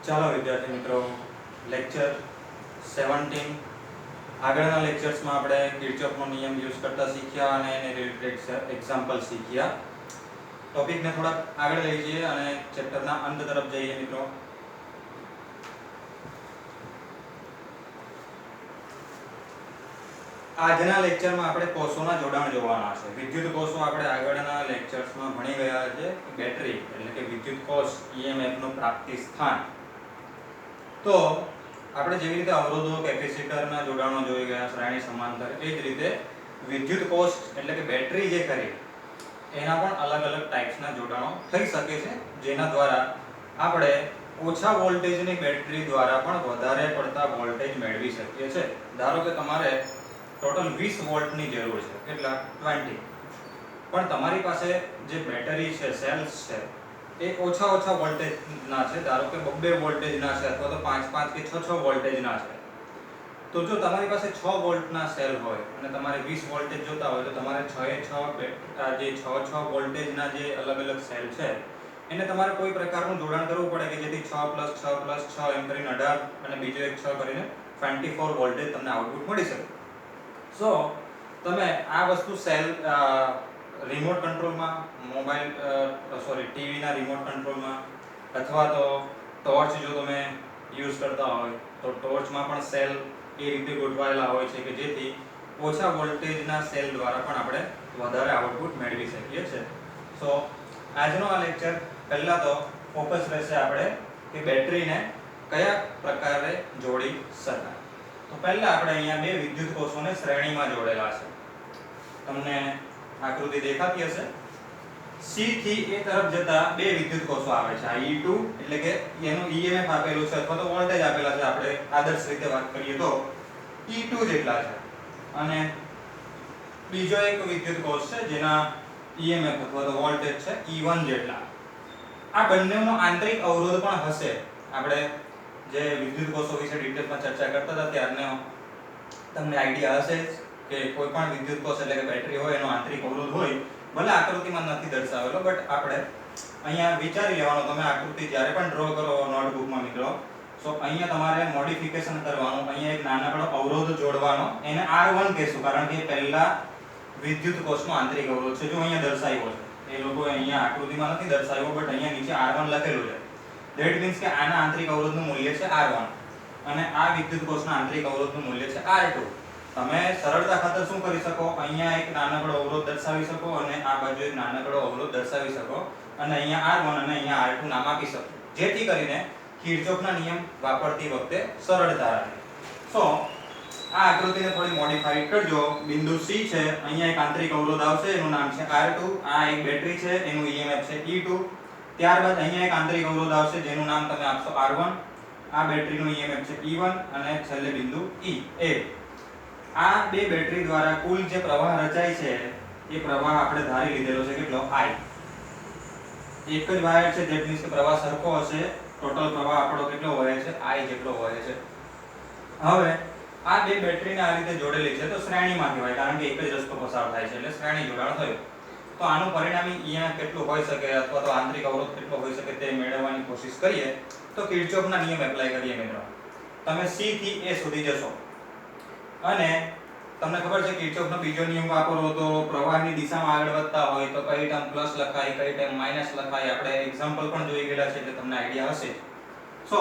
ચાલો વિદ્યાર્થી મિત્રો, લેક્ચર 17 આગળના લેક્ચર્સમાં આપણે કિર્ચોફનો નિયમ યુઝ કરતા શીખ્યા અને એને રિલેટેડ એક્ઝામ્પલ શીખ્યા. ટોપિકને થોડાક આગળ લઈ જઈએ અને ચેપ્ટરના અંત તરફ જઈએ મિત્રો. આજના લેક્ચરમાં આપણે કોષોના જોડાણ જોવાના છે. વિદ્યુત કોષો આપણે આગળના લેક્ચર્સમાં ભણી ગયા છે. બેટરી એટલે કે વિદ્યુત કોષ EMF નું પ્રાપ્તિ સ્થાન. તો આપણે જેવી રીતે અવરોધો કેપેસિટરના જોડાણો જોઈ ગયા શ્રેણી સમાંતર, એ જ રીતે વિદ્યુત કોષ એટલે કે બેટરી જે કરી એના પણ અલગ અલગ ટાઈપ્સના જોડાણો થઈ શકે છે, જેના દ્વારા આપણે ઓછા વોલ્ટેજની બેટરી દ્વારા પણ વધારે પડતા વોલ્ટેજ મેળવી શકીએ છીએ. ધારો કે તમારે ટોટલ 20 વોલ્ટની જરૂર છે, કેટલા 20, પણ તમારી પાસે જે બેટરી છે, સેલ્સ છે, એ ઓછા વોલ્ટેજના છે. ધારો કે 2 વોલ્ટેજના છે અથવા તો 5 કે 6 વોલ્ટેજના છે. તો જો તમારી પાસે 6 વોલ્ટના સેલ હોય અને તમારે 20 વોલ્ટેજ જોતા હોય, તો તમારે 6 વોલ્ટેજના જે અલગ અલગ સેલ છે એને તમારે કોઈ પ્રકારનું જોડાણ કરવું પડે કે જેથી 6+6+6 એમ કરીને 18 અને બીજો એક 6 કરીને 24 વોલ્ટેજ તમને આઉટપુટ મળી શકે. સો તમે આ વસ્તુ સેલ રિમોટ કંટ્રોલમાં, ટીવીના રિમોટ કંટ્રોલમાં અથવા તો ટોર્ચ જો તમે યુઝ કરતા હોય તો ટોર્ચમાં પણ સેલ એ રીતે ગોઠવાયેલા હોય છે કે જેથી ઓછા વોલ્ટેજના સેલ દ્વારા પણ આપણે વધારે આઉટપુટ મેળવી શકીએ છીએ. સો આજનો આ લેક્ચર પહેલા તો ફોકસ રહેશે આપણે કે બેટરીને કયા પ્રકારે જોડી શકાય. તો પહેલા આપણે અહીંયા બે વિદ્યુત કોષોને શ્રેણીમાં જોડેલા છે. તમને આકૃતિ દેખાતી હશે. C થી A તરફ જતા બે વિદ્યુત કોષો આવે છે. આ E2 એટલે કે એનું EMF આપેલું છે અથવા તો વોલ્ટેજ આપેલા છે. આપણે આદર્શ રીતે વાત કરીએ તો E2 જેટલા છે. અને બીજો એક વિદ્યુત કોષ છે જેના EMF અથવા તો વોલ્ટેજ છે E1 જેટલા. આ બંનેનો આંતરિક અવરોધ પણ હશે. આપણે જે વિદ્યુત કોષો વિશે ડિટેલમાં ચર્ચા કરતા હતા ત્યારને તમને આઈડિયા હશે કે કોઈ પણ વિદ્યુત કોષ એટલે કે બેટરી હોય એનો આંતરિક અવરોધ હોય. ભલે આકૃતિમાં નથી દર્શાવેલો, બટ આપણે અહીંયા વિચારી લેવાનું. તમે આકૃતિ જ્યારે પણ ડ્રો કરો નોટબુકમાં મિત્રો, સો અહીંયા તમારે મોડિફિકેશન કરવાનું. અહીંયા એક નાનકડો અવરોધ જોડવાનો, એને R1 કહેશું કારણ કે પહેલા વિદ્યુત કોષનો આંતરિક અવરોધ છે. જો અહીંયા દર્શાવ્યો છે, એ લોકોએ અહીંયા આકૃતિમાં નથી દર્શાવ્યો, બટ અહીંયા નીચે R1 લખેલું છે. ધેટ મીન્સ કે આના આંતરિક અવરોધનું મૂલ્ય છે R1 અને આ વિદ્યુત કોષના આંતરિક અવરોધનું મૂલ્ય છે R2. તમે સરળતા ખાતર શું કરી શકો, અહીંયા એક નાનકડો અવરોધ દર્શાવી શકો અને આ બાજુ એક નાનકડો અવરોધ દર્શાવી શકો અને અહીંયા R1 અને અહીંયા R2 નામ આપી શકો, જેથી કરીને કિર્ચોફના નિયમ વાપરતી વખતે સરળતા રહે. સો આ આકૃતિને થોડી મોડિફાઈડ કરજો. બિંદુ C છે, અહીંયા એક આંતરિક અવરોધ આવશે, એનું નામ છે R2. આ એક બેટરી છે, એનું EMF છે E2. ત્યારબાદ અહીંયા એક આંતરિક અવરોધ આવશે જેનું નામ તમે આપશો R1. આ બેટરીનું EMF છે E1 અને છેલ્લે બિંદુ E. આ બે બેટરી દ્વારા કુલ જે પ્રવાહ રચાય છે એ પ્રવાહ આપણે ધારી લીધેલો છે કેટલો I. એક જ વાયર છે, ધેટ મીન્સ કે પ્રવાહ સરખો હશે. ટોટલ પ્રવાહ આપણો કેટલો વહે છે, I જેટલો વહે છે. હવે આ બે બેટરીને આ રીતે જોડેલી છે તો શ્રેણીમાં કહેવાય કારણ કે એક જ રસ્તો પસાર થાય છે એટલે શ્રેણી જોડાણ થયું. તો આનું પરિણામી EMF કેટલું હોઈ શકે અથવા તો આંતરિક અવરોધ કેટલો હોઈ શકે તે મેળવવાની કોશિશ કરીએ તો કિર્ચોફના નિયમ એપ્લાય કરીએ મિત્રો. તમે C થી A સુધી જશો અને તમને ખબર છે કિર્ચોફનો બીજો નિયમ વાપરો તો પ્રવાહની દિશામાં આગળ વધતા હોય તો કઈ ટર્મ પ્લસ લખાય, કઈ ટર્મ માઈનસ લખાય. આપણે એક્ઝામ્પલ પણ જોઈ ગયેલા છે એટલે તમને આઈડિયા હશે. સો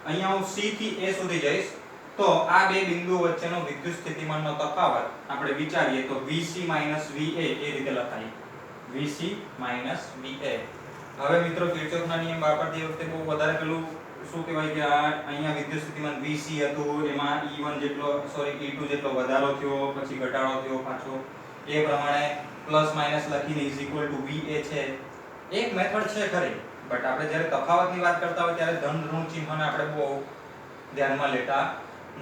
અહીંયા હું C થી A સુધી જઈશ તો આ બે બિંદુઓ વચ્ચેનો વિદ્યુત સ્થિતિમાનનો તફાવત આપણે વિચારીએ તો VC VA એ રીતે લખાય, VC VA. હવે મિત્રો કિર્ચોફના નિયમ વાપરતી વખતે બહુ વધારે પેલું શું કહેવાય કે આ અહીંયા વિદ્યુત સ્થિતિમાન VC હતું, એમાં E1 જેટલો E2 જેટલો વધારો થયો, પછી ઘટાડો થયો પાછો. એ પ્રમાણે પ્લસ માઈનસ લખીને VA છે. એક મેથડ છે ખરી, બટ આપણે જ્યારે તફાવતની વાત કરતા હોય ત્યારે ધન ઋણ ચિહ્નને આપણે બહુ ધ્યાનમાં લેતા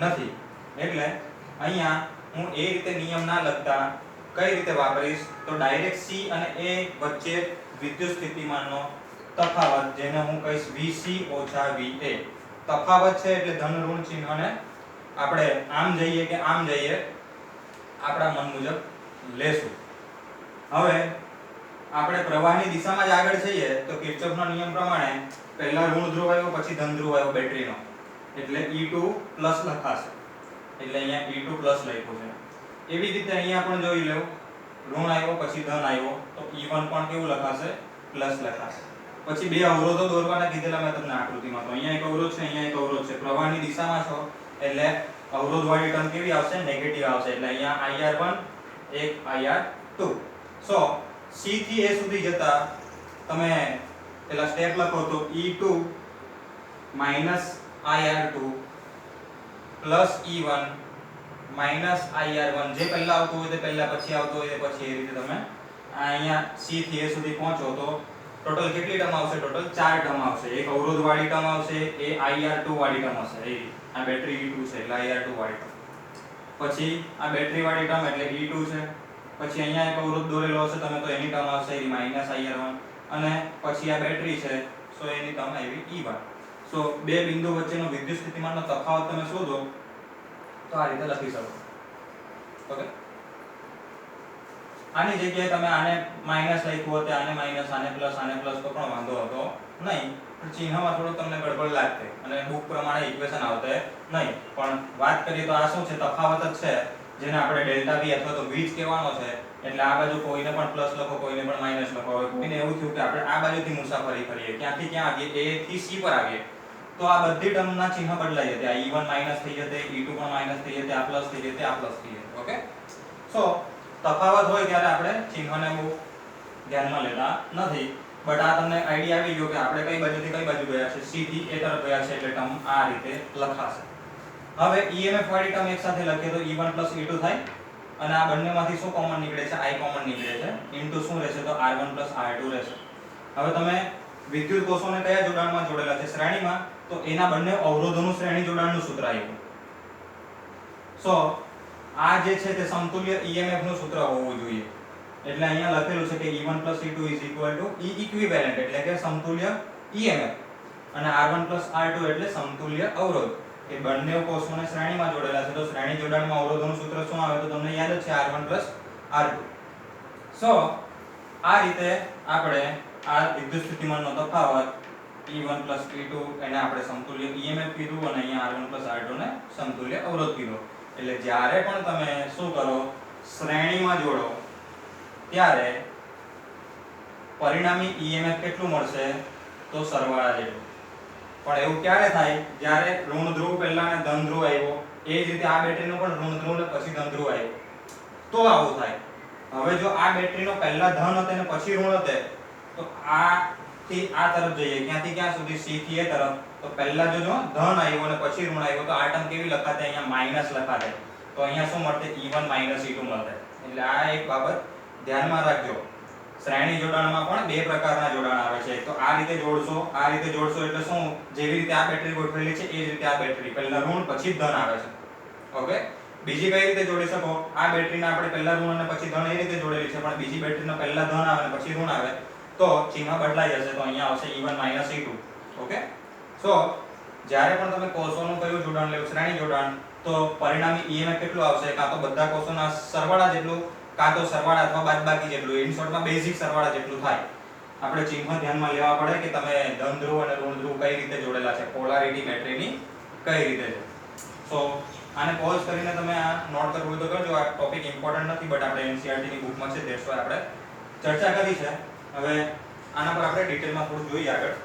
નથી. એટલે અહીંયા હું એ રીતે નિયમ ના લખતા કઈ રીતે વાપરીશ તો ડાયરેક્ટ C અને A વચ્ચે વિદ્યુત સ્થિતિમાનનો તફાવત, જેને હું કહીશ VC VA. તફાવત છે એટલે ધન ઋણ ચિહ્નને આપણે આમ જઈએ કે આમ જઈએ આપણા મન મુજબ લેશું. હવે આપણે પ્રવાહની દિશામાં જ આગળ જઈએ તો કિર્ચોફનો નિયમ પ્રમાણે પહેલા ઋણ ધ્રુવ આવ્યો પછી ધન ધ્રુવ આવ્યો બેટરીનો, એટલે E2 પ્લસ લખાશે, એટલે અહીંયા E2 પ્લસ લખ્યું છે. એવી રીતે અહીંયા પણ જોઈ લો, ઋણ આવ્યો પછી ધન આવ્યો તો E1 પણ કેવું લખાશે, પ્લસ લખાશે. પછી બે અવરોધો દોરવાના કીધેલા મેં તમને આકૃતિમાં, તો અહીંયા એક અવરોધ છે, અહીંયા એક અવરોધ છે. પ્રવાહની દિશામાં છો એટલે અવરોધવાળી ટર્મ કેવી આવશે, નેગેટિવ આવશે, એટલે અહીંયા IR1 એક IR2. સો C થી A સુધી જતા તમે પેલા સ્ટેપ લખો તો E2 IR2 E1 IR1, જે પહેલા આવતું હોય તે પહેલા, પછી આવતું હોય તે પછી, એ રીતે તમે અહીંયા C થી A સુધી પહોંચો તો ટોટલ કેટલી ટર્મ આવશે, ટોટલ 4 ટર્મ આવશે. એક અવરોધ વાળી ટર્મ આવશે, એ IR2 વાળી ટર્મ હશે, એ આ બેટરી E2 છે એટલે IR2 વાળી ટર્મ. પછી આ બેટરી વાળી ટર્મ એટલે E2 છે. પછી અહીંયા એક અવરોધ દોરેલો હશે તમે તો એની ટર્મ આવશે એ IR1, અને પછી આ બેટરી છે સો એની ટર્મ આવી E1. સો બે બિંદુ વચ્ચેનો વિદ્યુત સ્થિતિમાનનો તફાવત તમે શોધો તો આ રીતે લખી શકો. ઓકે, આની જગ્યાએ તમે આને માઈનસ લખ્યું હોત, આને માઈનસ, આને પ્લસ તો પણ વાંધો હતો નહીં, પણ ચિહ્નમાં થોડું તમને ગડબડ લાગતે અને બુક પ્રમાણે ઇક્વેશન આવતે નહીં. પણ વાત કરીએ તો આ શું છે, તફાવત જ છે, જેને આપણે ડેલ્ટા V અથવા તો V જ કહેવાનો છે. એટલે આ બાજુ કોઈને પણ પ્લસ લખો, કોઈને પણ માઈનસ લખો. હવે કોઈને એવું થયું કે આપણે આ બાજુથી મુસાફરી કરીએ, ક્યાંથી ક્યાં આવીએ, A થી C પર આવીએ, તો આ બધી ટર્મના ચિહ્ન બદલાઈ જશે. આ E1 માઈનસ થઈ જશે, E2 પણ માઈનસ થઈ જશે, આ પ્લસ થઈ જશે, આ પ્લસ થઈ જશે. ઓકે, સો તફાવત હોય ત્યારે આપણે ચિહ્નને બહુ ધ્યાનમાં લેતા નથી. બટ આ તમને આઈડિયા આવી ગયો કે આપણે કઈ બાજુથી કઈ બાજુ ગયા છે, C થી A તરફ ગયા છે, એટલે ટર્મ આ રીતે લખાશે. હવે EMF વાળી ટર્મ એક સાથે લખીએ તો E1 E2 થાય, અને આ બંનેમાંથી શું કોમન નીકળે છે, I કોમન નીકળે છે, ઇન્ટુ શું રહેશે તો R1 R2 રહેશે. હવે તમે વિદ્યુત કોષોને કયા જોડાણમાં જોડેલા છે, શ્રેણીમાં, તો એના બંને અવરોધોનું શ્રેણી જોડાણનું સૂત્ર આવ્યું. સો આ જે છે તે સમતુલ્ય EMF નું સૂત્ર હોવું જોઈએ. એટલે અહીંયા લખેલું છે કે E1 E2 E ઇક્વિવેલેન્ટ એટલે કે સમતુલ્ય EMF, અને R1 R2 એટલે સમતુલ્ય અવરોધ. એ બંને કોષોને શ્રેણીમાં જોડેલા છે તો શ્રેણી જોડાણમાં અવરોધોનું સૂત્ર શું આવે તો તમને યાદ જ છે, R1 R2. સો આ રીતે આપણે આ વિદ્યુત સ્થિતિમાનનો તફાવત E1 E2 એને આપણે સમતુલ્ય EMF કીધું, અને અહીંયા R1 R2 ને સમતુલ્ય અવરોધ કીધો. એટલે જ્યારે પણ તમે શું કરો, શ્રેણીમાં જોડો ત્યારે પરિણામી EMF કેટલું મળશે તો સરવાળા જેટલું. પણ એવું ક્યારે થાય, જ્યારે ઋણ ધ્રુવ પહેલા ને ધન ધ્રુવ આવ્યો, એ જ રીતે આ બેટરીનો પણ ઋણ ધ્રુવ ને પછી ધન ધ્રુવ આવ્યો, તો આવું થાય. હવે જો આ બેટરીનો પહેલા ધન હતો ને પછી ઋણ હતો, તો આ થી આ તરફ જઈએ, ક્યાંથી ક્યાં સુધી, C થી A તરફ, તો પહેલા જો ધન આવ્યો અને પછી ઋણ આવ્યો તો આ ટર્મ કેવી લખાતે, અહીંયા માઈનસ લખાતે. તો અહીંયા શું મળતે, E1 E2 મળતે. એટલે આ એક બાબત ધ્યાનમાં રાખજો. શ્રેણી જોડાણમાં પણ બે પ્રકારના જોડાણ આવે છે. તો આ રીતે જોડશો, આ રીતે જોડશો એટલે શું, જેવી રીતે આ બેટરી ગોઠવેલી છે એ જ રીતે આ બેટરી પહેલા ઋણ પછી ધન આવે છે. ઓકે, બીજી કઈ રીતે જોડી શકો, આ બેટરીને આપણે પહેલા ઋણ અને પછી ધન એ રીતે જોડેલી છે, પણ બીજી બેટરીનો પહેલા ધન આવે અને પછી ઋણ આવે તો ચિહ્ન બદલાઈ જશે. તો અહીંયા આવશે E1 E2. ઓકે, સો જ્યારે પણ તમે કોષોનું કયું જોડાણ લેવું, શ્રેણી જોડાણ, તો પરિણામી EMF કેટલું આવશે, કાં તો બધા કોષોના સરવાળા જેટલું, કાં તો સરવાળા અથવા બાદબાકી જેટલું. ઇન શોર્ટમાં બેઝિક સરવાળા જેટલું થાય. આપણે ચિહ્ન ધ્યાનમાં લેવા પડે કે તમે ધન ધ્રુવ અને ઋણ ધ્રુવ કઈ રીતે જોડેલા છે, પોલારિટી બેટરીની કઈ રીતે છે. સો આને પોઝ કરીને તમે આ નોટ કરવું હોય તો કરજો. આ ટોપિક ઇમ્પોર્ટન્ટ નથી, બટ આપણે NCERT ની બુકમાં છે, દેટ્સ વાય આપણે ચર્ચા કરી છે. હવે આના પર આપણે ડિટેલમાં થોડું જોઈએ આગળ.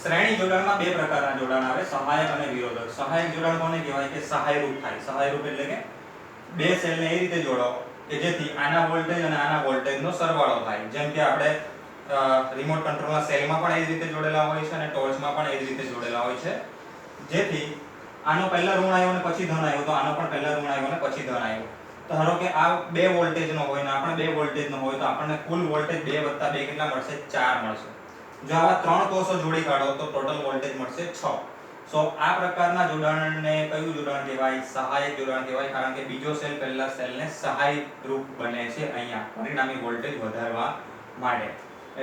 શ્રેણી જોડાણમાં બે પ્રકારના જોડાણ આવે, સહાયક અને વિરોધક. સહાયક જોડાણ કોને કહેવાય કે સહાયરૂપ થાય. સહાયરૂપ એટલે કે બે સેલને એ રીતે જોડો કે જેથી આના વોલ્ટેજ અને આના વોલ્ટેજનો સરવાળો થાય. જેમ કે આપણે રિમોટ કંટ્રોલના સેલમાં પણ એ જ રીતે જોડેલા હોય છે અને ટોર્ચમાં પણ એ જ રીતે જોડેલા હોય છે. જેથી આનો પહેલા ઋણ આવ્યો અને પછી ધન આવ્યો તો આનો પણ પહેલા ઋણ આવ્યો અને પછી ધન આવ્યો. તો ધારો કે આ બે વોલ્ટેજનો હોય ને આપણે બે વોલ્ટેજનો હોય તો આપણને કુલ વોલ્ટેજ 2 + 2 કેટલા મળશે, 4 મળશે. જો આવા ત્રણ કોષો જોડી કાઢો તો ટોટલ વોલ્ટેજ મળશે 6. સો આ પ્રકારના જોડાણને કયું જોડાણ કહેવાય, સહાયક જોડાણ કહેવાય. કારણ કે બીજો સેલ પહેલા સેલને સહાય રૂપ બને છે અહીંયા પરિણામી વોલ્ટેજ વધારવા માટે.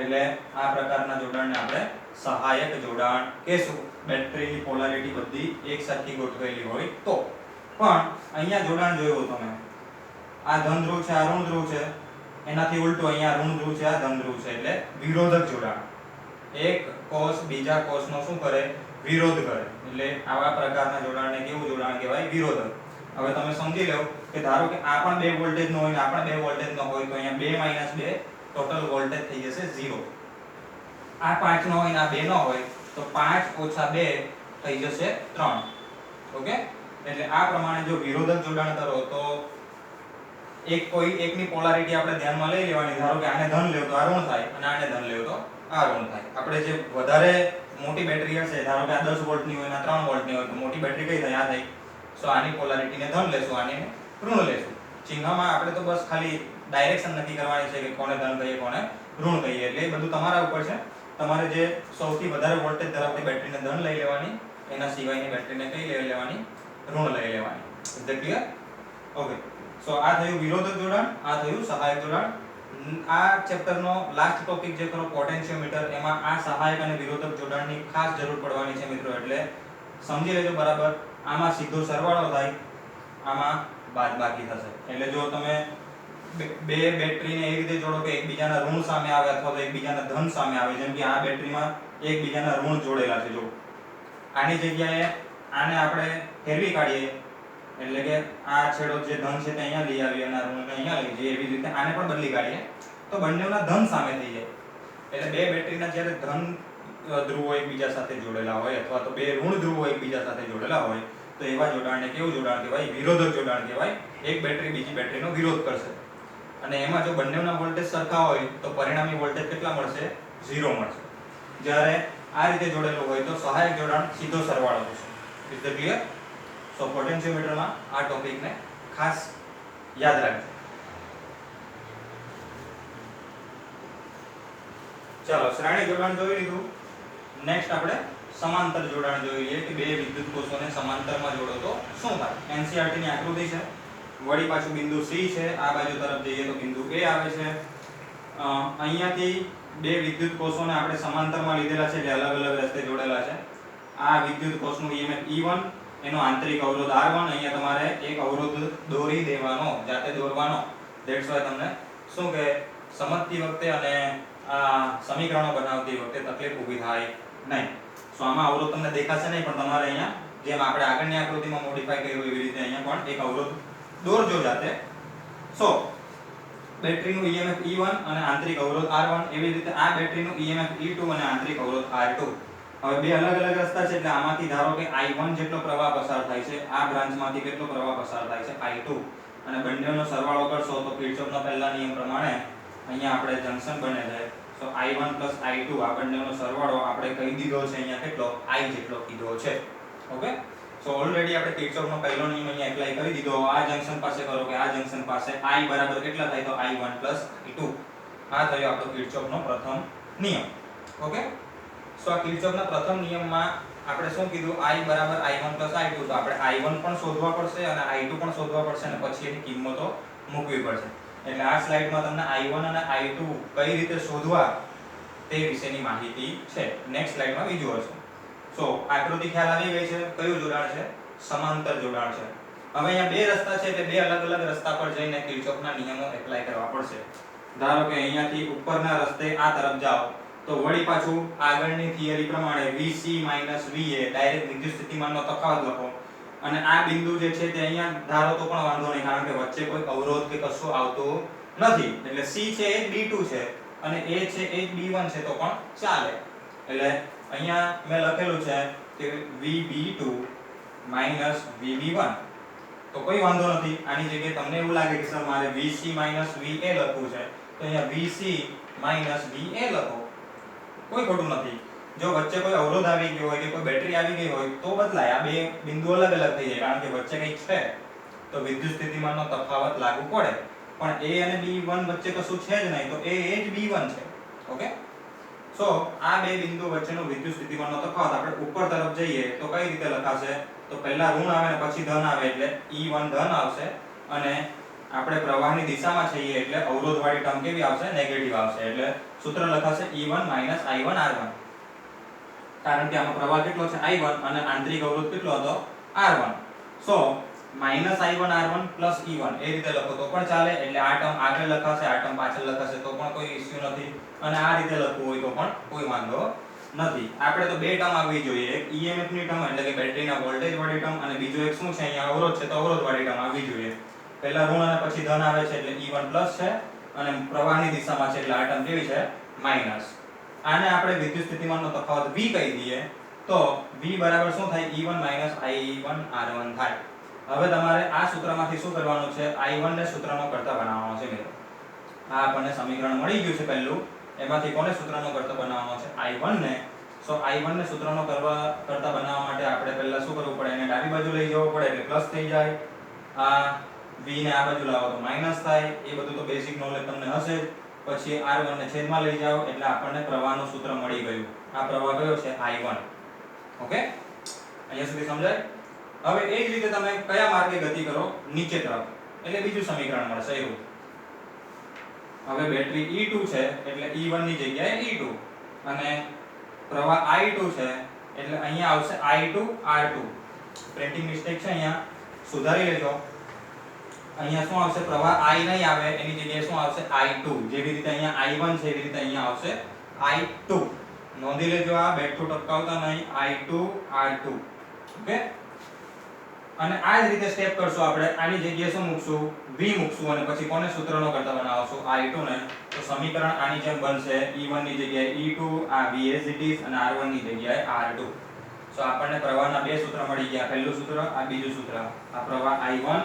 એટલે આ પ્રકારના જોડાણને આપણે સહાયક જોડાણ કહેશું. બેટરીની પોલારિટી બધી એક સરખી ગોઠવેલી હોય તો. પણ અહીંયા જોડાણ જોયું તમે આ ધન ધ્રુવ છે, આ ઋણ ધ્રુવ છે, એનાથી ઉલટું અહીંયા ઋણ ધ્રુવ છે, આ ધન ધ્રુવ છે, એટલે વિરોધક જોડાણ. એક કોષ બીજા કોષનો શું કરે? વિરોધ કરે. એટલે આવા પ્રકારના જોડાણને કેવું જોડાણ કહેવાય? વિરોધક. હવે તમે સમજી લો કે ધારો કે આ પણ 2 વોલ્ટેજ નો હોય ને આ પણ 2 વોલ્ટેજ નો હોય, તો અહીંયા 2 - 2 ટોટલ વોલ્ટેજ થઈ જશે 0. આ 5 નો હોય ને આ 2 નો હોય તો 5 - 2 થઈ જશે 3. ઓકે? એટલે આ પ્રમાણે જો વિરોધક જોડાણ કરો તો કોઈ એકની પોલારિટી આપણે ધ્યાનમાં લઈ લેવાની. ધારો કે આને ધન લેવો તો આ ઋણ થાય અને આને ધન લેવો તો આ ઋણ થાય. આપણે જે વધારે મોટી બેટરી હશે, ધારો કે આ 10 વોલ્ટની હોય ને 3 વોલ્ટની હોય, તો મોટી બેટરી કઈ થાય? આ થાય. સો આની પોલારિટીને ધન લેશું, આને ઋણ લેશું. ચિહ્નમાં આપણે તો બસ ખાલી ડાયરેક્શન નક્કી કરવાની છે કે કોને ધન કહીએ કોને ઋણ કહીએ. એટલે એ બધું તમારા ઉપર છે. તમારે જે સૌથી વધારે વોલ્ટેજ ધરાવતી બેટરીને ધન લઈ લેવાની, એના સિવાયની બેટરીને કઈ લઈ લેવાની? ઋણ લઈ લેવાની. Is that clear? ઓકે. સો આ થયું વિરોધક જોડાણ, આ થયું સહાયક જોડાણ. આ ચેપ્ટરનો લાસ્ટ ટોપિક જે કરો પોટેન્શિયોમીટર, એમાં આ સહાયક અને વિરોધક જોડાણની ખાસ જરૂર પડવાની છે મિત્રો. એટલે સમજી લેજો બરાબર. આમાં સીધો સરવાળો થાય, આમાં બાદબાકી થશે. એટલે જો તમે બે બેટરીને એવી રીતે જોડો કે એકબીજાના ઋણ સામે આવે અથવા તો એકબીજાના ધન સામે આવે, જેમ કે આ બેટરીમાં એકબીજાના ઋણ જોડેલા છે. જો આની જગ્યાએ આને આપણે ફેરવી કાઢીએ, એટલે કે આ છેડો જે ધન છે તે અહીંયા લઈ આવીએ અને આ ઋણને અહીંયા લઈ જઈએ, એવી રીતે આને પણ બદલી કાઢીએ તો બંનેના ધન સામે થઈ જાય. એટલે બે બેટરીના જ્યારે ધન ધ્રુવો એકબીજા સાથે જોડેલા હોય અથવા તો બે ઋણ ધ્રુવો એકબીજા સાથે જોડેલા હોય તો એવા જોડાણને કેવું જોડાણ કહેવાય? વિરોધક જોડાણ કહેવાય. એક બેટરી બીજી બેટરીનો વિરોધ કરશે અને એમાં જો બંનેના વોલ્ટેજ સરખા હોય તો પરિણામી વોલ્ટેજ કેટલા મળશે? 0 મળશે. જ્યારે આ રીતે જોડેલું હોય તો સહાયક જોડાણ સીધો સરવાળો થશે. Is that clear? સો પોટેન્શિયોમીટરમાં આ ટોપિકને ખાસ યાદ રાખજો. ચાલો, શ્રેણી જોડાણ જોઈ લીધું. નેક્સ્ટ આપણે સમાંતર જોડાણ જોઈ લઈએ કે બે વિદ્યુત કોષોને સમાંતરમાં જોડો તો શું થાય. NCERT ની આકૃતિ છે. વળી પાછું બિંદુ C છે, આ બાજુ તરફ જઈએ તો બિંદુ A આવે છે. અહીંયાથી બે વિદ્યુત કોષોને આપણે સમાંતરમાં લીધેલા છે, જે અલગ અલગ રસ્તે જોડેલા છે. આ વિદ્યુત કોષનું EMF E1, એનો આંતરિક અવરોધ R1. અહીંયા તમારે એક અવરોધ દોરી દેવાનો, જાતે દોરવાનો. ધેટ્સ વાય તમને શું કે સમજતી વખતે અને આ સમીકરણો બનાવતી વખતે તકલીફ ઊભી થાય નહીં. સો આમાં અવરોધ તમને દેખાશે નહીં, પણ તમારે અહીંયા જેમ આપણે આગળની આકૃતિમાં મોડિફાઈ કર્યું એવી રીતે અહીંયા પણ એક અવરોધ દોરજો જાતે. સો બેટરીનું EMF E1 અને આંતરિક અવરોધ R1, એવી રીતે આ બેટરીનું EMF E2 અને આંતરિક અવરોધ R2. હવે બે અલગ અલગ રસ્તા છે, એટલે આમાંથી ધારો કે I1 જેટલો પ્રવાહ પસાર થાય છે, આ બ્રાન્ચમાંથી કેટલો પ્રવાહ પસાર થાય છે? I2. અને બંનેનો સરવાળો કરશો તો કિર્ચોફના પહેલા નિયમ પ્રમાણે અહીંયા આપણે જંક્શન બને છે. સો I1 + I2 આ બંનેનો સરવાળો આપણે કહી દીધો છે અહીંયા કેટલો? I જેટલો કીધો છે. ઓકે? સો ઓલરેડી આપણે કિર્ચોફનો પહેલો નિયમ અહીંયા એપ્લાય કરી દીધો. આ જંક્શન પાસે કરો કે આ જંક્શન પાસે I બરાબર કેટલા થાય? તો I1 + I2. આ થયો આપણો કિર્ચોફનો પ્રથમ નિયમ. ઓકે? સો આ કિર્ચોફના પ્રથમ નિયમમાં આપણે શું કીધું? I બરાબર I1 + I2. તો આપણે I1 પણ શોધવા પડશે અને I2 પણ શોધવા પડશે અને પછી એની કિંમતો મૂકવી પડશે. એટલે આ સ્લાઇડમાં તમને I1 અને I2 કઈ રીતે શોધવા તે વિશેની માહિતી છે. નેક્સ્ટ સ્લાઇડમાં બીજું હશે. સો આકૃતિ ખ્યાલ આવી ગઈ છે. કયું જોડાણ છે? સમાંતર જોડાણ છે. હવે અહીંયા બે રસ્તા છે, એટલે બે અલગ અલગ રસ્તા પર જઈને કિર્ચોફના નિયમો એપ્લાય કરવા પડશે. ધારો કે અહીંયાથી ઉપરના રસ્તે આ તરફ જાઓ તો વળી પાછું આગળની થિયરી પ્રમાણે VC - VA ડાયરેક્ટ વિદ્યુત સ્થિતિમાનનો તફાવત લખો. અને આ બિંદુ જે છે તે અહીંયા ધારો તો પણ વાંધો નહીં, કારણ કે વચ્ચે કોઈ અવરોધ કે કશું આવતું નથી. એટલે C છે એ B2 છે અને A છે એ B1 છે તો પણ ચાલે. એટલે અહીંયા મેં લખેલું છે કે VB2 - VB1 તો કોઈ વાંધો નથી. આની જગ્યાએ તમને એવું લાગે કે સર મારે VC - VA લખવું છે તો અહીંયા VC - VA લખો, કોઈ ખોટું નથી. જો વચ્ચે કોઈ અવરોધ આવી ગયો હોય કે કોઈ બેટરી આવી ગઈ હોય તો બદલાય. આ બે બિંદુ અલગ અલગ થઈ જાય, કારણ કે વચ્ચે કંઈક છે તો વિદ્યુત સ્થિતિમાનનો તફાવત લાગુ પડે. પણ A અને B1 વચ્ચે કશું છે જ નહીં, તો A એ જ B1 છે. ઓકે? સો આ બે બિંદુ વચ્ચેનો વિદ્યુત સ્થિતિમાનનો તફાવત આપણે ઉપર તરફ જઈએ તો કઈ રીતે લખાશે? તો પહેલા ઋણ આવે ને પછી ધન આવે, એટલે E1 ધન આવશે અને આપણે પ્રવાહની દિશામાં છીએ એટલે અવરોધવાળી ટર્મ કેવી આવશે? નેગેટિવ આવશે. એટલે સૂત્ર લખાશે E1 - I1 R1. કારણ કે આમાં પ્રવાહ કેટલો છે? I1 અને આંતરિક અવરોધ કેટલો હતો? R1. સો -i1 r1 e1 એ રીતે લખો તો પણ ચાલે, એટલે આ ટર્મ આગળ લખાશે, આ ટર્મ પાછળ લખાશે તો પણ કોઈ ઇશ્યુ નથી, અને આ રીતે લખવું હોય તો પણ કોઈ વાંધો નથી. આપણે તો બે ટર્મ આવવી જોઈએ, એક EMF ની ટર્મ એટલે કે બેટરીના વોલ્ટેજ વાળી ટર્મ, અને બીજો એક શું છે અહીંયા અવરોધ છે તો અવરોધ વાળી ટર્મ આવવી જોઈએ. પહેલા ઋણ અને પછી ધન આવે છે એટલે E1 છે, અને પ્રવાહની દિશામાં છે એટલે આ ટર્મ કેવી છે માઈનસ. આને આપણે વિદ્યુત સ્થિતિમાનનો તફાવત V કહી દઈએ તો V બરાબર શું થાય E1 I1 R1 થાય. હવે તમારે આ સૂત્રમાંથી શું કરવાનું છે, I1 ને સૂત્રનો કરતા બનાવવાનો છે મિત્રો. આ આપણને સમીકરણ મળી ગયું છે પહેલું, એમાંથી કોને સૂત્રનો કરતા બનાવવાનો છે I1 ને. સો I1 ને સૂત્રનો કરતા બનાવવા માટે આપણે પહેલા શું કરવું પડે, એને ડાબી બાજુ લઈ જવું પડે એટલે પ્લસ થઈ જાય, આ V ને આ બાજુ લાવો તો માઈનસ થાય, એ બધું તો બેઝિક નોલેજ તમને હશે જ. પછી R1 ને છેદમાં લઈ જાઓ એટલે આપણને પ્રવાહનું સૂત્ર મળી ગયું. આ પ્રવાહ કયો છે I1. ઓકે, અહીંયા સુધી સમજાય. હવે એ જ રીતે તમે કયા માર્ગે ગતિ કરો, નીચે તરફ, એટલે બીજું સમીકરણ મળશે એવું. હવે બેટરી E2 છે એટલે E1 ની જગ્યાએ E2, અને પ્રવાહ I2 છે એટલે અહીંયા આવશે I2 R2. પ્રિન્ટિંગ મિસ્ટેક છે, અહીંયા સુધારી લેજો. અહીંયા શું આવશે, પ્રવાહ I નહીં આવે એની જગ્યાએ શું આવશે I2. જેવી રીતે અહીંયા I1 છે એવી રીતે અહીંયા આવશે I2. નોંધી લેજો, આ બેઠું ટપકાવતા નહીં, I2 R2. ઓકે, અને આ જ રીતે સ્ટેપ કરશું આપણે. આની જગ્યાએ શું મૂકશું, V મૂકશું, અને પછી કોને સૂત્રનો કરતા બનાવશું I2 ને. તો સમીકરણ આની જેમ બનશે, E1 ની જગ્યાએ E2, આ V as it is, અને R1 ની જગ્યાએ R2. સો આપણને પ્રવાહના બે સૂત્ર મળી ગયા, પહેલું સૂત્ર, આ બીજું સૂત્ર. આ પ્રવાહ I1,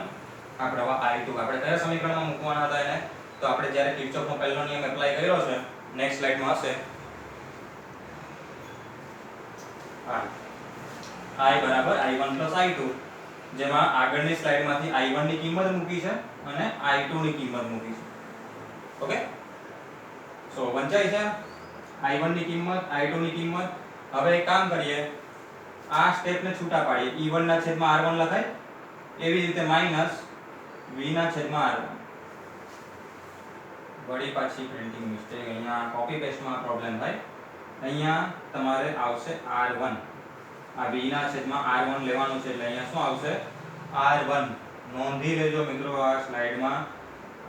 આ પ્રવાહ I2. આપણે કયા સમીકરણમાં મૂકવાના હતા એને, તો આપણે જ્યારે કિર્ચોફનો પહેલો નિયમ એપ્લાય કર્યો છે, નેક્સ્ટ સ્લાઇડમાં હશે. I બરાબર I1 I2, જેમાં આગળની સ્લાઇડમાંથી I1 ની કિંમત મૂકી છે અને I2 ની કિંમત મૂકી છે. ઓકે, સો વંચાય છે I1 ની કિંમત, I2 ની કિંમત. હવે એક કામ કરીએ, આ સ્ટેપને છૂટા પાડીએ. E1 ના છેદમાં R1 લખાય, એવી રીતે માઈનસ V ના છેદમાં R1. વળી પાછી પ્રિન્ટિંગ મિસ્ટેક, અહીંયા કોપી પેસ્ટમાં પ્રોબ્લેમ થાય. અહીંયા તમારે આવશે R1, આ V ના છેદમાં R1 લેવાનું છે એટલે અહીંયા શું આવશે R1. નોંધી લેજો મિત્રો, આ સ્લાઇડમાં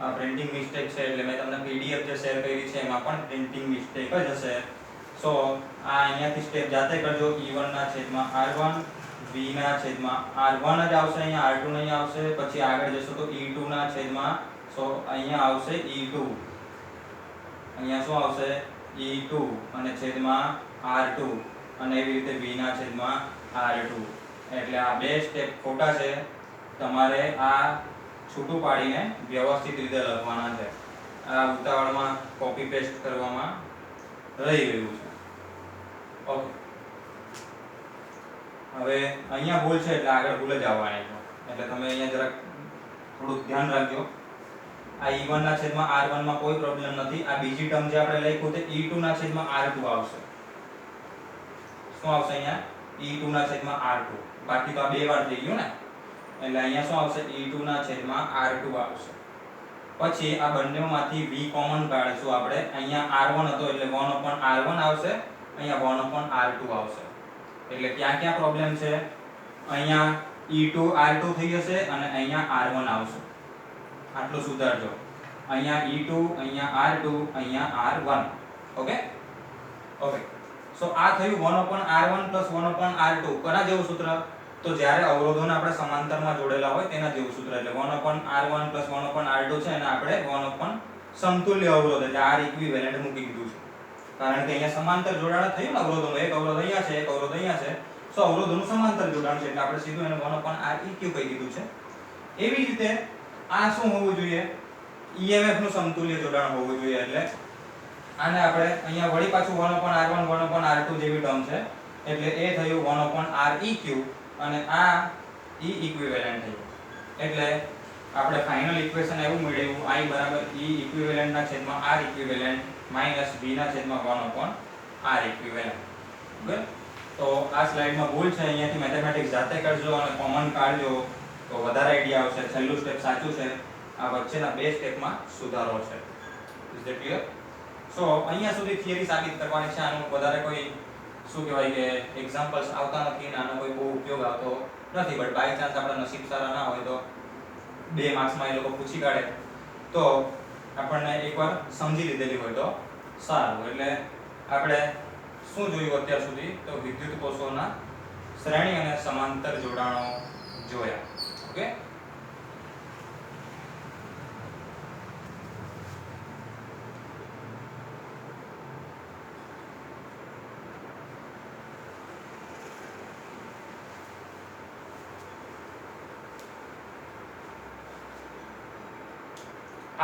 આ પ્રિન્ટિંગ મિસ્ટેક છે, એટલે મેં તમને PDF જે શેર કરી છે એમાં પણ પ્રિન્ટિંગ મિસ્ટેક જ હશે. સો આ અહીંયાથી સ્ટેપ જાતે કરજો. E1 ના છેદમાં R1, V ના છેદમાં R1 જ આવશે, અહીંયા R2 નહીં આવશે. પછી આગળ જશો તો E2 ના છેદમાં, સો અહીંયા આવશે E2, અહીંયા શું આવશે E2, અને છેદમાં R2, અને એવી રીતે V ના છેદમાં R2. એટલે આ બે સ્ટેપ ખોટા છે, તમારે આ છૂટું પાડીને વ્યવસ્થિત રીતે લખવાના છે. આ ઉતાવળમાં કોપી પેસ્ટ કરવામાં રહી ગયું છે. ઓકે, હવે અહીંયા ભૂલ છે એટલે આગળ ભૂલ જ આવવાની છે, એટલે તમે અહીંયા જરાક થોડુંક ધ્યાન રાખજો. આ E1 ના છેદમાં R1 માં કોઈ પ્રોબ્લેમ નથી. આ બીજી ટર્મ જે આપણે લખ્યું તે E2 ના છેદમાં R2 આવશે. શું આવશે અહીંયા E2 ના છેદમાં R2. બાકી તો આ બે વાર થઈ ગયું ને, એટલે અહીંયા શું આવશે E2 ના છેદમાં R2 આવશે. પછી આ બંનેમાંથી V કોમન કાઢીશું આપણે. અહીંયા R1 હતો એટલે 1/R1 આવશે, અહીંયા 1/R2 આવશે. એટલે ક્યાં ક્યાં પ્રોબ્લેમ છે, અહીંયા E2 R2 થઈ જશે અને અહીંયા R1 આવશે. આટલું સુધારજો. અહીંયા E2, અહીંયા R2, અહીંયા R1. Okay, okay. સો આ થયું 1/R1 1/R2. કોના જેવું સૂત્ર, તો જ્યારે અવરોધોને આપણે સમાંતરમાં જોડેલા હોય તેના જેવું સૂત્ર. એટલે 1/R1 1/R2 છે, અને આપણે 1/ સમતુલ્ય અવરોધ એટલે R ઇક્વિવેલન્ટ મૂકી દીધું છે. કારણ કે અહીંયા સમાંતર જોડાણ થયું ને અવરોધોનું, એક અવરોધ અહીંયા છે, એક અવરોધ અહીંયા છે. સો અવરોધોનું સમાંતર જોડાણ છે એટલે આપણે સીધું એને 1/Req કહી દીધું છે. એવી રીતે આ શું હોવું જોઈએ, EMF નું સમતુલ્ય જોડાણ હોવું જોઈએ. એટલે આને આપણે અહીંયા વળી પાછું 1/R1 1/R2 જેવી ટર્મ છે, એટલે એ થયું 1/Req, અને આ E ઇક્વિવેલન્ટ થયું. એટલે આપણે ફાઇનલ ઇક્વેશન એવું મળ્યું, I બરાબર E ઇક્વિવેલન્ટ ના છેદમાં R ઇક્વિવેલન્ટ માઈનસ V ના છેદમાં 1/R ઇક્વિવેલન્ટ. ઓકે, તો આ સ્લાઇડમાં ભૂલ છે, અહીંયાથી મેથેમેટિક્સ જાતે કરજો અને કોમન કાઢજો તો વધારે આઈડિયા આવશે. છેલ્લું સ્ટેપ સાચું છે, આ વચ્ચેના બે સ્ટેપમાં સુધારો છે. Is that clear? સો અહીંયા સુધી થિયરી સાબિત કરવાની છે. આનું વધારે કોઈ શું કહેવાય કે એક્ઝામ્પલ્સ આવતા નથી, અને આનો કોઈ બહુ ઉપયોગ આવતો નથી, બટ બાય ચાન્સ આપણા નસીબ સારા ના હોય તો 2 માર્ક્સમાં એ લોકો પૂછી કાઢે તો આપણને એકવાર સમજી લીધેલી હોય તો સારું. એટલે આપણે શું જોયું અત્યાર સુધી? તો વિદ્યુત કોષોના શ્રેણી અને સમાંતર જોડાણો જોયા. ઓકે,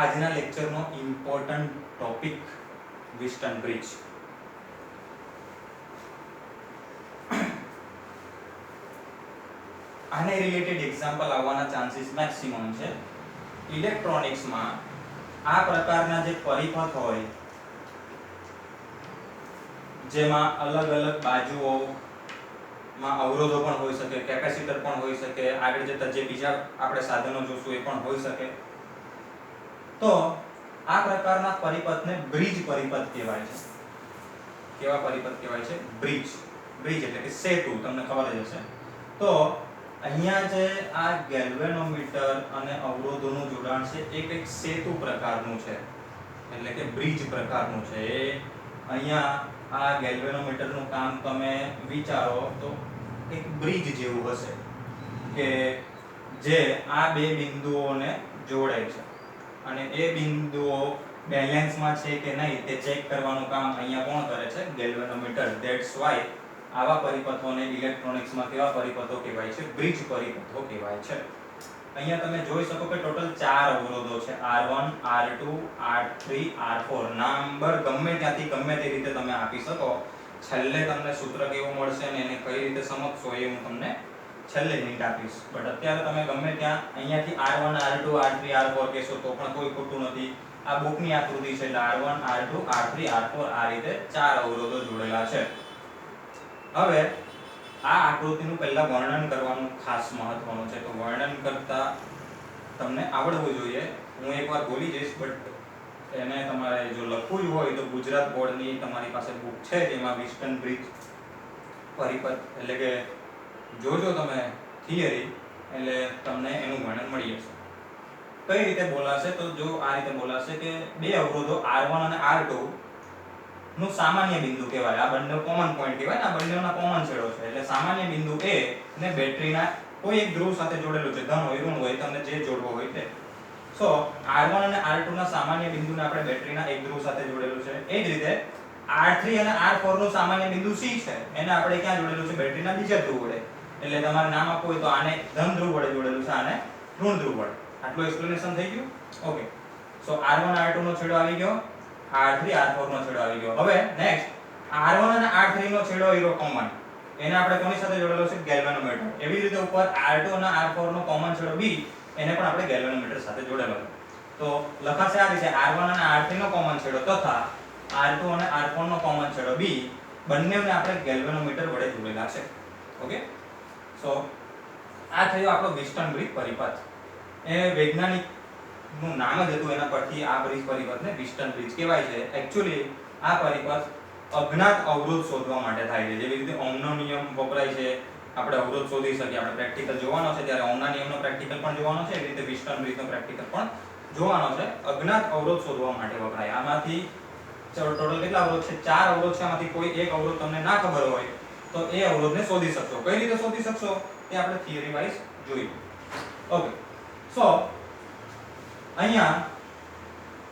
આજના લેક્ચરનો ઇમ્પોર્ટન્ટ ટોપિક વિસ્ટન બ્રિજ. આને રિલેટેડ એક્ઝામ્પલ આવવાના ચાન્સીસ મેક્સિમમ છે. ઇલેક્ટ્રોનિક્સમાં આ પ્રકારના જે પરિપથ હોય જેમાં અલગ અલગ બાજુઓમાં અવરોધો પણ હોઈ શકે, કેપેસિટર પણ હોઈ શકે, આગળ જતા જે બીજા આપણે સાધનો જોશું એ પણ હોઈ શકે, તો આ પ્રકારના પરિપથને બ્રિજ પરિપથ કહેવાય છે. કેવા પરિપથ કહેવાય છે? બ્રિજ. બ્રિજ એટલે કે સેતુ, તમને ખબર જ હશે. તો અહીંયા જે આ ગેલ્વેનોમીટર અને અવરોધોનું જોડાણ છે એ એક સેતુ પ્રકારનું છે, એટલે કે બ્રિજ પ્રકારનું છે. અહીંયા આ ગેલ્વેનોમીટરનું કામ તમે વિચારો તો એક બ્રિજ જેવું હશે કે જે આ બે બિંદુઓને જોડે છે અને એ બિંદુઓ બેલેન્સમાં છે કે નહીં તે ચેક કરવાનું કામ અહીંયા કોણ કરે છે? ગેલ્વેનોમીટર. ધેટ્સ વાય આવા પરિપથોને ઇલેક્ટ્રોનિક્સમાં કેવા પરિપથો કહેવાય છે? બ્રિજ પરિપથો કહેવાય છે. અહીંયા તમે જોઈ શકો કે ટોટલ 4 અવરોધો છે, R1, R2, R3, R4. Number ગમે ત્યાંથી ગમે તે રીતે તમે આપી શકો. છેલ્લે તમને સૂત્ર કેવું મળશે અને એને કઈ રીતે સમજશો એ હું તમને છેલ્લે હિન્ટ આપીશ. બટ અત્યારે તમે ગમે ત્યાં અહીંયાથી R1, R2, R3, R4 કહેશો તો પણ કોઈ ખોટું નથી. આ બુકની આકૃતિ છે એટલે R1, R2, R3, R4 આ રીતે 4 અવરોધો જોડેલા છે. હવે આ આકૃતિનું પહેલા વર્ણન કરવાનું ખાસ મહત્વનું છે. તો વર્ણન કરતા તમને આવડવું જોઈએ. હું એકવાર બોલી જઈશ બટ એને તમારે જો લખવું હોય તો ગુજરાત બોર્ડની તમારી પાસે બુક છે જેમાં વિસ્ટન બ્રિજ પરિપથ એટલે કે જોજો તમે થિયરી એટલે તમને એનું વર્ણન મળી જશે. કઈ રીતે બોલાશે? તો જો આ રીતે બોલાશે કે બે અવરોધો R1 અને R2 નું સામાન્ય બિંદુ કહેવાય. આ બંને કોમન પોઈન્ટ કહેવાય ને, આ બંનેના કોમન છેડો છે. એટલે સામાન્ય બિંદુ A ને બેટરીના કોઈ એક ધ્રુવ સાથે જોડેલું છે, ધન હોય ઋણ હોય, તમને જે જોડવો હોય તે. સો R1 અને R2 ના સામાન્ય બિંદુને આપણે બેટરીના એક ધ્રુવ સાથે જોડેલું છે. એ જ રીતે R3 અને R4 નું સામાન્ય બિંદુ C છે, એને આપણે ક્યાં જોડેલું છે? બેટરીના બીજા ધ્રુવ વડે. એટલે તમારે નામ આપવું હોય તો આને ધન ધ્રુવ વડે જોડેલું છે, આને ઋણ ધ્રુવ વડે. આટલું એક્સપ્લેનેશન થઈ ગયું? ઓકે. સો R1 R2 નો છેડો આવી ગયો, R3 R4 નો છેડો આવી ગયો. હવે નેક્સ્ટ R1 અને R3 નો છેડો હીરો કોમન, એને આપણે કોની સાથે જોડેલો છે? ગેલ્વેનોમીટર. એવી રીતે ઉપર R2 અને R4 નો કોમન છેડો B એને પણ આપણે ગેલ્વેનોમીટર સાથે જોડેલો છે. તો લખાશે આ રીતે R1 અને R3 નો કોમન છેડો તથા R2 અને R4 નો કોમન છેડો B બંનેને આપણે ગેલ્વેનોમીટર વડે જોડેલા છે. ઓકે. સો આ થયો આપણો વિસ્ટન બ્રિજ પરિપથ. એ વૈજ્ઞાનિક નું નામ જ હતું, એના પરથી આ બ્રિજ પરિપથને વિસ્ટન બ્રિજ કહેવાય છે. એક્ચ્યુઅલી આ પરિપથ અજ્ઞાત અવરોધ શોધવા માટે થાય છે. જેવી રીતે ઓહ્મનો નિયમ વપરાય છે, આપણે અવરોધ શોધી શકીએ. આપણે પ્રેક્ટિકલ જોવાનો છે ત્યારે ઓહ્મના નિયમનો પ્રેક્ટિકલ પણ જોવાનો છે, એવી રીતે વિસ્ટન બ્રિજનો પ્રેક્ટિકલ પણ જોવાનો છે. અજ્ઞાત અવરોધ શોધવા માટે વપરાય. આમાંથી ટોટલ કેટલા અવરોધ છે? 4 અવરોધ છે. આમાંથી કોઈ એક અવરોધ તમને ના ખબર હોય તો એ અવરોધને શોધી શકશો. કઈ રીતે શોધી શકશો તે આપણે થિયરી વાઇઝ જોઈએ. ઓકે. સો અહીંયા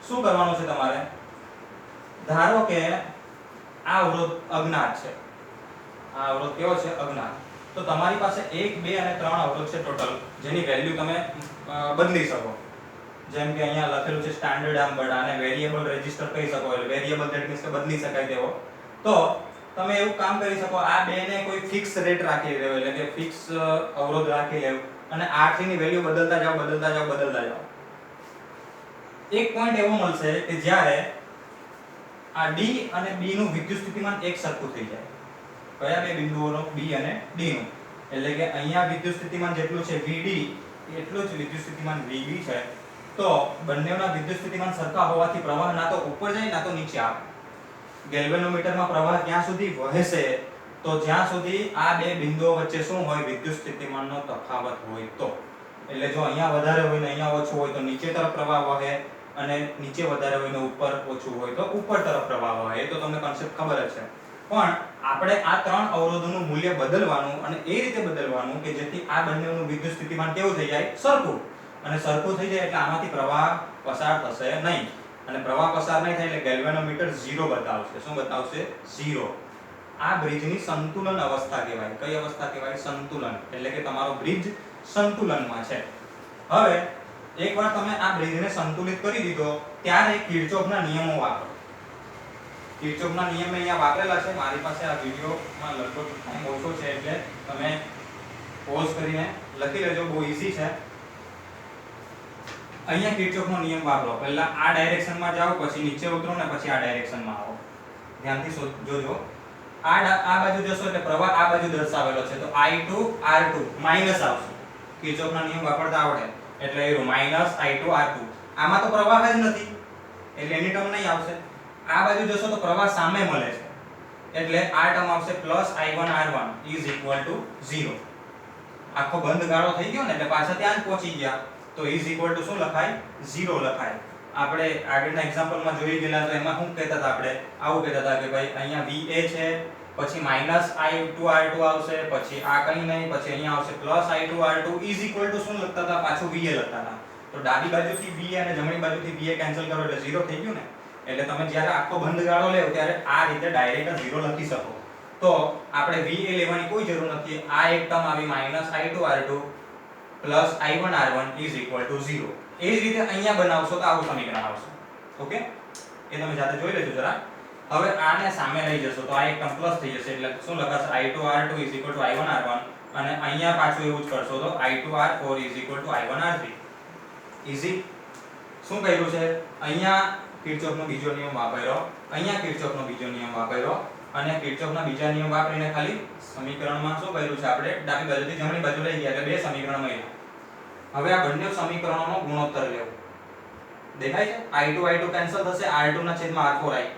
શું કરવાનું છે તમારે? ધારો કે આ અવરોધ અજ્ઞાત છે. આ અવરોધ કેવો છે? અજ્ઞાત. તો તમારી પાસે 1, 2 અને 3 અવરોધ છે ટોટલ, જેની વેલ્યુ તમે બદલી શકો. જેમ કે અહીંયા લખેલું છે સ્ટાન્ડર્ડ આમ્બર્ડ, આને વેરીએબલ રેઝિસ્ટર કહી શકો. એટલે વેરીએબલ ધેટ મીન્સ કે બદલી શકાય તેવો. તો તમે એવું કામ કરી શકો, આ બે ને કોઈ ફિક્સ રેટ રાખી લેવો, એટલે કે ફિક્સ અવરોધ રાખી લેવો અને R3 ની વેલ્યુ બદલતા જાઓ. એક પોઈન્ટ એવો મળશે કે જ્યારે આ D અને B નું વિદ્યુત સ્થિતિમાન એક સરખું થઈ જાય. કયા બે બિંદુઓનો? B અને D નું. એટલે કે અહીંયા વિદ્યુત સ્થિતિમાન જેટલું છે VD એટલું જ વિદ્યુત સ્થિતિમાન VB છે. તો બંનેના વિદ્યુત સ્થિતિમાન સરખા હોવાથી પ્રવાહ ના તો ઉપર જાય ના તો નીચે આવે. ગેલ્વેનોમીટરમાં પ્રવાહ ક્યાં સુધી વહેશે તો જ્યાં સુધી આ બે બિંદુઓ વચ્ચે શું હોય, વિદ્યુત સ્થિતિમાનનો તફાવત હોય તો. એટલે જો અહીંયા વધારે હોય ને અહીંયા ઓછું હોય તો નીચે તરફ પ્રવાહ વહે, અને નીચે વધારે હોય ને ઉપર ઓછું હોય તો ઉપર તરફ પ્રવાહ વહે. એ તો તમને કોન્સેપ્ટ ખબર જ છે. પણ આપણે આ ત્રણ અવરોધોનું મૂલ્ય બદલવાનું, અને એ રીતે બદલવાનું કે જેથી આ બંનેનું વિદ્યુત સ્થિતિમાન કેવું થઈ જાય, સરખું. અને સરખું થઈ જાય એટલે આમાંથી પ્રવાહ પસાર થશે નહીં. અને પ્રવાહ પસાર નહીં થાય એટલે ગેલ્વેનોમીટર 0 બતાવશે. શું બતાવશે? 0. આ બ્રિજની સંતુલન અવસ્થા કહેવાય. કઈ અવસ્થા કહેવાય? સંતુલન. એટલે કે તમારો બ્રિજ સંતુલનમાં છે. હવે એકવાર તમે આ બ્રિજને સંતુલિત કરી દીધો ત્યારે કિર્ચોફના નિયમો વાપરો. કિર્ચોફના નિયમ અહીંયા વાપરેલા છે. મારી પાસે આ વિડિયોમાં લગભગ ટાઈમ ઓછો છે એટલે તમે પોઝ કરીને લખી લેજો. બહુ ઈઝી છે. અહીંયા કિર્ચોફનો નિયમ વાપરો. પહેલા આ ડાયરેક્શનમાં જાઓ, પછી નીચે ઉતરો ને પછી આ ડાયરેક્શનમાં આવો. ધ્યાનથી જોજો. આ બાજુ જશો એટલે પ્રવાહ આ બાજુ દર્શાવેલો છે તો I2 R2 માઈનસ આવશે. કિર્ચોફના નિયમ વાપરતા આવડે એટલે એ માઈનસ I2 R2. આમાં તો પ્રવાહ જ નથી એટલે એની ટર્મ નહીં આવશે. આ બાજુ જશો તો પ્રવાહ સામે મળે છે એટલે આ ટર્મ આવશે પ્લસ I1 R1 0. આખો બંધ ગાળો થઈ ગયો ને એટલે પાછા ત્યાં જ પહોંચી ગયા તો શું લખાય? 0 લખાય. આપણે આગળના એક્ઝામ્પલમાં જોઈ ગયેલા તો એમાં શું કહેતા હતા? આપણે આવું કહેતા હતા કે ભાઈ અહીંયા VA છે, પછી માઈનસ I2 R2 આવશે, પછી આ કંઈ નહીં, પછી અહીંયા આવશે પ્લસ I2 R2 શું લખતા હતા? પાછું VA લખતા હતા. તો ડાબી બાજુથી VA અને જમણી બાજુથી VA કેન્સલ કરો એટલે 0 થઈ ગયું ને. એટલે તમે જ્યારે આખો બંધ ગાળો લેવો ત્યારે આ રીતે ડાયરેક્ટ 0 લખી શકો. તો આપણે VA લેવાની કોઈ જરૂર નથી. આ એક ટર્મ આવી minus I2 R2 plus I1 R1 0. એ જ રીતે અહીંયા બનાવશો તો આવું સમીકરણ આવશે. ઓકે, એ તમે જાતે જોઈ લેજો જરા. હવે આને સામે લઈ જશો તો આ એક ટર્મ પ્લસ થઈ જશે એટલે શું લખાશે? I2 R2 I1 R1. અને અહીંયા પાછું એવું જ કરશો તો I2 R4 I1 R3. Easy. શું કર્યું છે? અહીંયા કિર્ચોફનો બીજો નિયમ વાપર્યો, અહીંયા કિર્ચોફનો બીજો નિયમ વાપર્યો, અને કિર્ચોફના બીજા નિયમ વાપરીને ખાલી સમીકરણમાં શું કર્યું છે? આપણે ડાબી બાજુથી જમણી બાજુ લઈ ગયા એટલે બે સમીકરણ મળ્યા. હવે આ બંને સમીકરણોનો ગુણોત્તર લેવો. દેખાય છે? I2 કેન્સલ થશે, R2 ના છેદમાં R4 આવ્યો.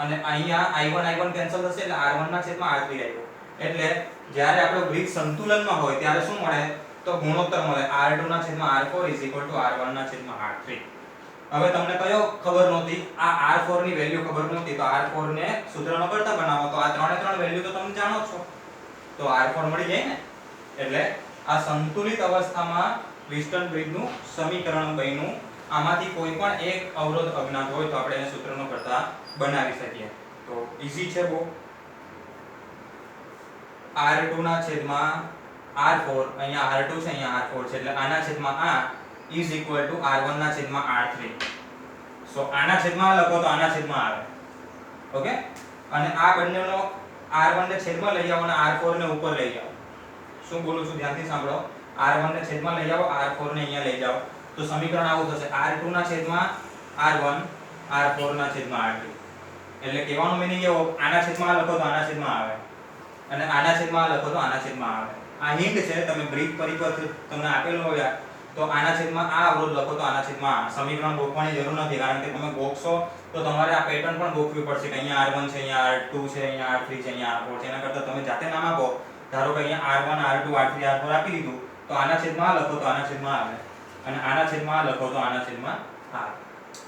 અને અહીંયા I1 કેન્સલ થશે એટલે R1 ના છેદમાં R3 આવ્યો. એટલે જ્યારે આપણો બ્રિજ સંતુલનમાં હોય ત્યારે શું મળે? તો ગુણોત્તર મળે. R2 ના છેદમાં R4 R1 ના છેદમાં R3. હવે તમને કયો ખબર નહોતી? આ R4 ની વેલ્યુ ખબર નહોતી તો R4 ને સૂત્રનો કરતા બનાવો તો આ ત્રણ વેલ્યુ તો તમે જાણો છો તો R4 મળી જાય ને. એટલે આ સંતુલિત અવસ્થામાં વિસ્ટન બ્રિજનું સમીકરણ બન્યું. આમાંથી કોઈ પણ એક અવરોધ અજ્ઞાત હોય તો આપણે એને સૂત્રનો કરતા બનાવી શકીએ. તો ઈઝી છે બહુ. R2 ના છેદમાં R4, અહીંયા R2 છે, અહીંયા R4 છે એટલે આના છેદમાં આ R1 ના છેદમાં R3. સો આના છેદમાં લખો તો આના છેદમાં આવે. ઓકે, અને આ બંનેનો R1 ને છેદમાં લઈ આવો અને R4 ને ઉપર લઈ જાઓ. શું બોલું છું ધ્યાનથી સાંભળો. R1 ને છેદમાં લઈ આવો, R4 ને અહીંયા લઈ જાઓ તો સમીકરણ આવું થશે R2 ના છેદમાં R1 R4 ના છેદમાં R3. એટલે કહેવાનો મીનિંગ એવો, આના છેદમાં લખો તો આના છેદમાં આવે અને આના છેદમાં લખો તો આના છેદમાં આવે. આ હિન્ટ છે. તમે બ્રિજ પરિપથ તમને આપેલો હોય તો આના છેદમાં આ અવરોધ લખો તો આના છેદમાં આ. સમીકરણ ગોખવાની જરૂર નથી કારણ કે તમે ગોખશો તો તમારે આ પેટર્ન પણ ગોખવી પડશે કે અહીંયા R1 છે, અહીંયા R2 છે, અહીંયા R3 છે, અહીંયા R4 છે. એના કરતાં તમે જાતે નામ આપો. ધારો કે અહીંયા R1 R2 R3 R4 આપી દીધું તો આના છેદમાં આ લખો તો આના છેદમાં આવે અને આના છેદમાં આ લખો તો આના છેદમાં આવે.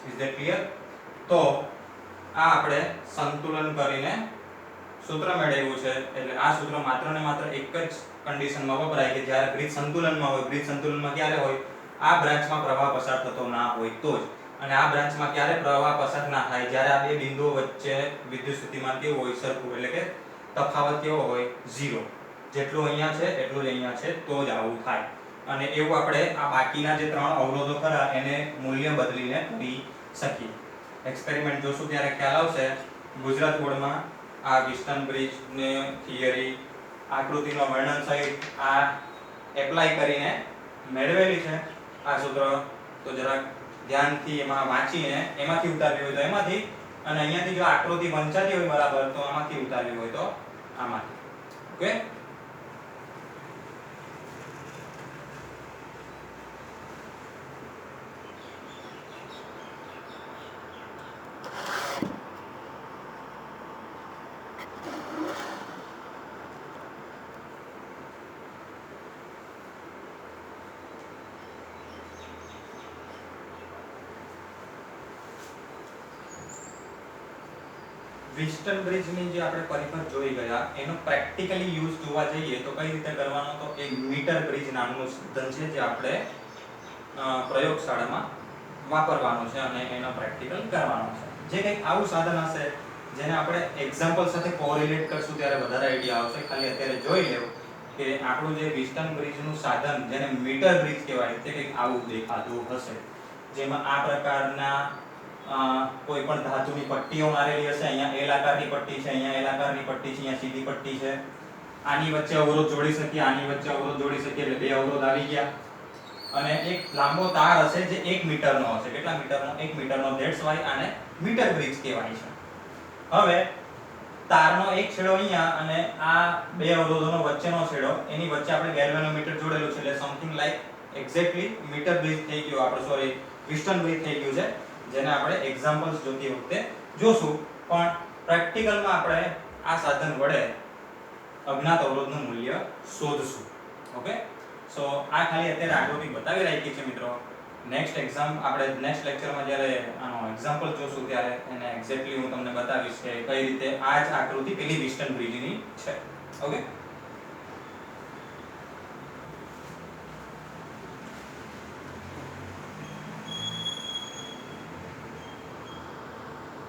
Is that clear? તો આ આપણે સંતુલન કરીને સૂત્ર મેળવ્યું છે. એટલે આ સૂત્ર માત્ર ને માત્ર એક જ કન્ડિશનમાં વપરાય કે જ્યારે બ્રિજ સંતુલનમાં હોય. બ્રિજ સંતુલનમાં ક્યારે હોય? આ બ્રાન્ચમાં પ્રવાહ પસાર થતો ના હોય તો જ. અને આ બ્રાન્ચમાં ક્યારે પ્રવાહ પસાર ના થાય? જ્યારે આ બે બિંદુઓ વચ્ચે વિદ્યુત સ્થિતિમાન કેવું હોય? સરખું. એટલે કે તફાવત કેવો હોય? 0. જેટલું અહીંયા છે એટલું જ અહીંયા છે તો જ આવું થાય. અને એવું આપણે આ બાકીના જે ત્રણ અવરોધો ખરા એને મૂલ્ય બદલીને કરી શકીએ. એક્સપેરિમેન્ટ જોશું ત્યારે ખ્યાલ આવશે. ગુજરાત બોર્ડમાં આ વિસ્ટન બ્રિજ ને થિયરી આકૃતિનો વર્ણન સહિત આ એપ્લાય કરીને મેળવેલી છે આ સૂત્ર. તો જરાક ધ્યાનથી એમાં વાંચીને એમાંથી ઉતારવી હોય તો એમાંથી, અને અહીંયાથી જો આકૃતિ વંચાતી હોય બરાબર તો આમાંથી ઉતારવી હોય તો આમાંથી. ઓકે, વિસ્ટન બ્રિજની જે આપણે પરિપથ જોઈ ગયા એનો પ્રેક્ટિકલી યુઝ જોવા જઈએ તો કઈ રીતે કરવાનો, તો એક મીટર બ્રિજ નામનું સાધન છે જે આપણે પ્રયોગશાળામાં વાપરવાનું છે અને એનો પ્રેક્ટિકલ કરવાનો છે. જે કંઈક આવું સાધન હશે જેને આપણે એક્ઝામ્પલ સાથે કોરિલેટ કરશું ત્યારે વધારે આઈડિયા આવશે. ખાલી અત્યારે જોઈ લેવું કે આપણું જે વિસ્ટન બ્રિજનું સાધન જેને મીટર બ્રિજ કહેવાય તે કંઈક આવું દેખાતું હશે, જેમાં આ પ્રકારના કોઈ પણ ધાતુની પટ્ટીઓ મારેલી હશે. અહીંયા એલ આકારની પટ્ટી છે, અહીંયા એલ આકારની પટ્ટી છે, અહીંયા સીધી પટ્ટી છે. આની વચ્ચે અવરોધ જોડી શકીએ, આની વચ્ચે અવરોધ જોડી શકીએ એટલે બે અવરોધ આવી ગયા. અને એક લાંબો તાર હશે જે 1 મીટરનો હશે. કેટલા મીટરનો? 1 મીટરનો. ધેટ્સ વાય આને મીટર બ્રિજ કહેવાય છે. હવે તારનો એક છેડો અહીંયા અને આ બે અવરોધોનો વચ્ચેનો છેડો, એની વચ્ચે આપણે ગેલ્વેનોમીટર જોડેલું છે એટલે something like exactly meter bridge થઈ ગયો, આપણે સોરી વિસ્ટન બ્રિજ થઈ ગયું છે, જેને આપણે એક્ઝામ્પલ્સ જોતી વખતે જોશું. પણ પ્રેક્ટિકલમાં આપણે આ સાધન વડે અજ્ઞાત અવરોધનું મૂલ્ય શોધશું. ઓકે, સો આ ખાલી અત્યારે આકૃતિ બતાવી રાખી છે મિત્રો. નેક્સ્ટ નેક્સ્ટ લેક્ચરમાં જ્યારે આનો એક્ઝામ્પલ જોશું ત્યારે એને એક્ઝેક્ટલી હું તમને બતાવીશ કે કઈ રીતે આ જ આકૃતિ પેલી વિસ્ટન બ્રિજની છે. ઓકે.